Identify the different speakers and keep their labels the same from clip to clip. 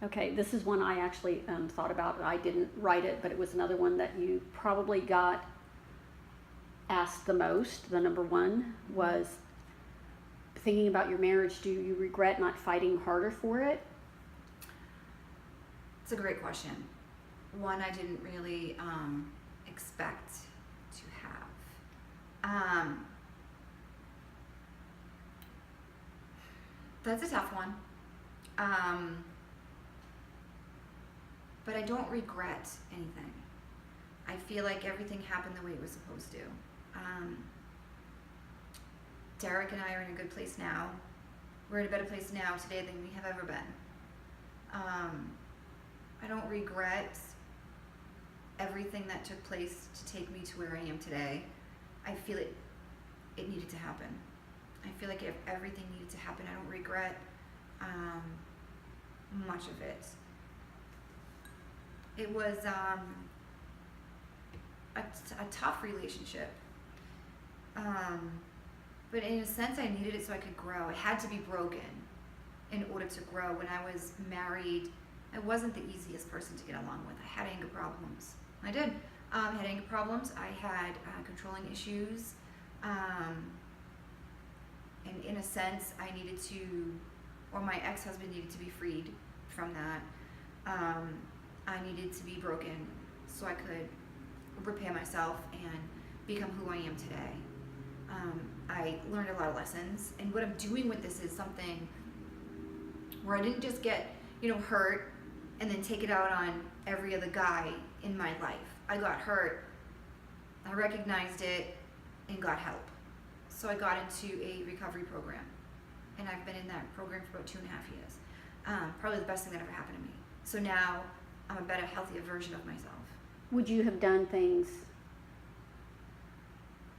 Speaker 1: Okay, this is one I actually thought about. I didn't write it, but it was another one that you probably got asked the most. The number one was thinking about your marriage. Do you regret not fighting harder for it?
Speaker 2: It's a great question. One I didn't really expect to have. That's a tough one. But I don't regret anything. I feel like everything happened the way it was supposed to. Derek and I are in a good place now. We're in a better place now today than we have ever been. I don't regret everything that took place to take me to where I am today. I feel it needed to happen. I feel like everything needed to happen. I don't regret much of it. It was a tough relationship. But in a sense, I needed it so I could grow. It had to be broken in order to grow. When I was married, I wasn't the easiest person to get along with. I had anger problems. I did. I had anger problems. I had controlling issues. And in a sense, I needed to, or my ex-husband needed to be freed from that. I needed to be broken so I could repair myself and become who I am today. I learned a lot of lessons, and what I'm doing with this is something where I didn't just get, hurt and then take it out on every other guy in my life. I got hurt, I recognized it, and got help. So I got into a recovery program, and I've been in that program for about 2.5 years. Probably the best thing that ever happened to me. So now I'm a better, healthier version of myself.
Speaker 1: Would you have done things,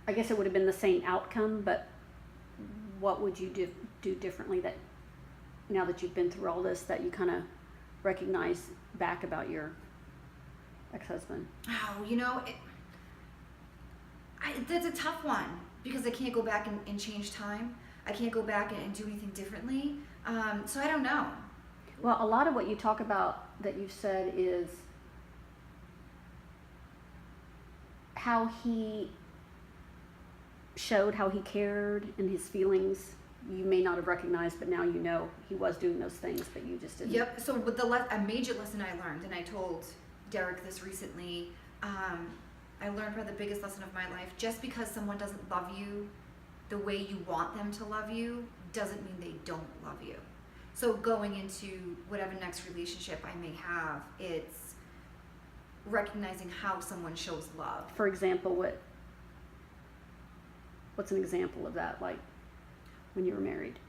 Speaker 1: I guess it would have been the same outcome, but what would you do differently that now that you've been through all this, that you kind of recognize back about your ex-husband?
Speaker 2: Oh, that's a tough one because I can't go back and change time. I can't go back and do anything differently. So I don't know.
Speaker 1: Well, a lot of what you talk about that you've said is how he showed how he cared and his feelings you may not have recognized, but now you know he was doing those things, but you just didn't.
Speaker 2: Yep. So with a major lesson I learned, and I told Derek this recently, I learned probably the biggest lesson of my life. Just because someone doesn't love you the way you want them to love you doesn't mean they don't love you. So going into whatever next relationship I may have, it's recognizing how someone shows love.
Speaker 1: For example, what's an example of that, like when you were married?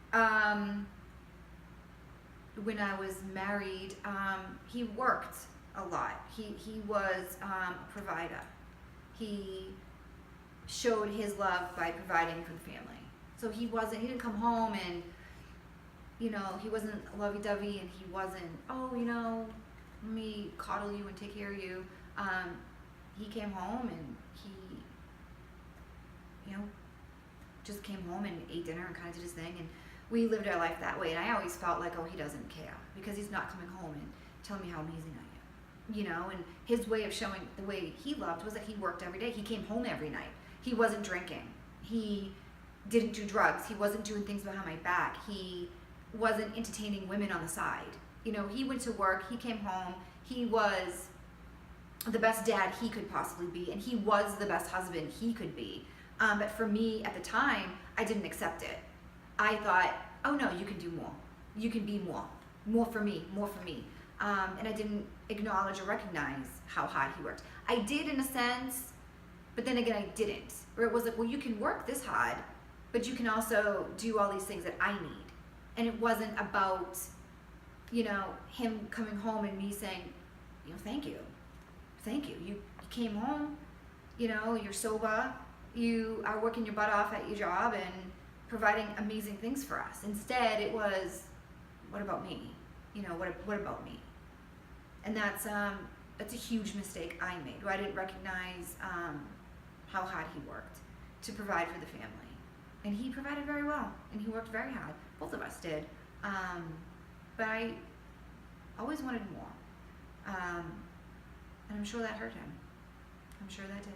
Speaker 2: When I was married, he worked a lot. He was a provider. He showed his love by providing for the family. So he didn't come home and, he wasn't lovey-dovey, and he wasn't, let me coddle you and take care of you. He came home and he, just came home and ate dinner and kind of did his thing, and we lived our life that way. And I always felt like, he doesn't care because he's not coming home and telling me how amazing I am. And his way of showing the way he loved was that he worked every day. He came home every night. He wasn't drinking. He didn't do drugs. He wasn't doing things behind my back. He wasn't entertaining women on the side. He went to work. He came home. He was the best dad he could possibly be, and he was the best husband he could be. But for me at the time, I didn't accept it. I thought, oh no, you can do more. You can be more. More for me. And I didn't acknowledge or recognize how hard he worked. I did in a sense, but then again, I didn't. Where it was like, well, you can work this hard, but you can also do all these things that I need. And it wasn't about, him coming home and me saying, thank you. You came home, you're sober, you are working your butt off at your job and providing amazing things for us. Instead, it was, what about me? What about me? And that's a huge mistake I made, where I didn't recognize how hard he worked to provide for the family. And he provided very well, and he worked very hard. Both of us did. But I always always wanted more. And I'm sure that hurt him. I'm sure that did.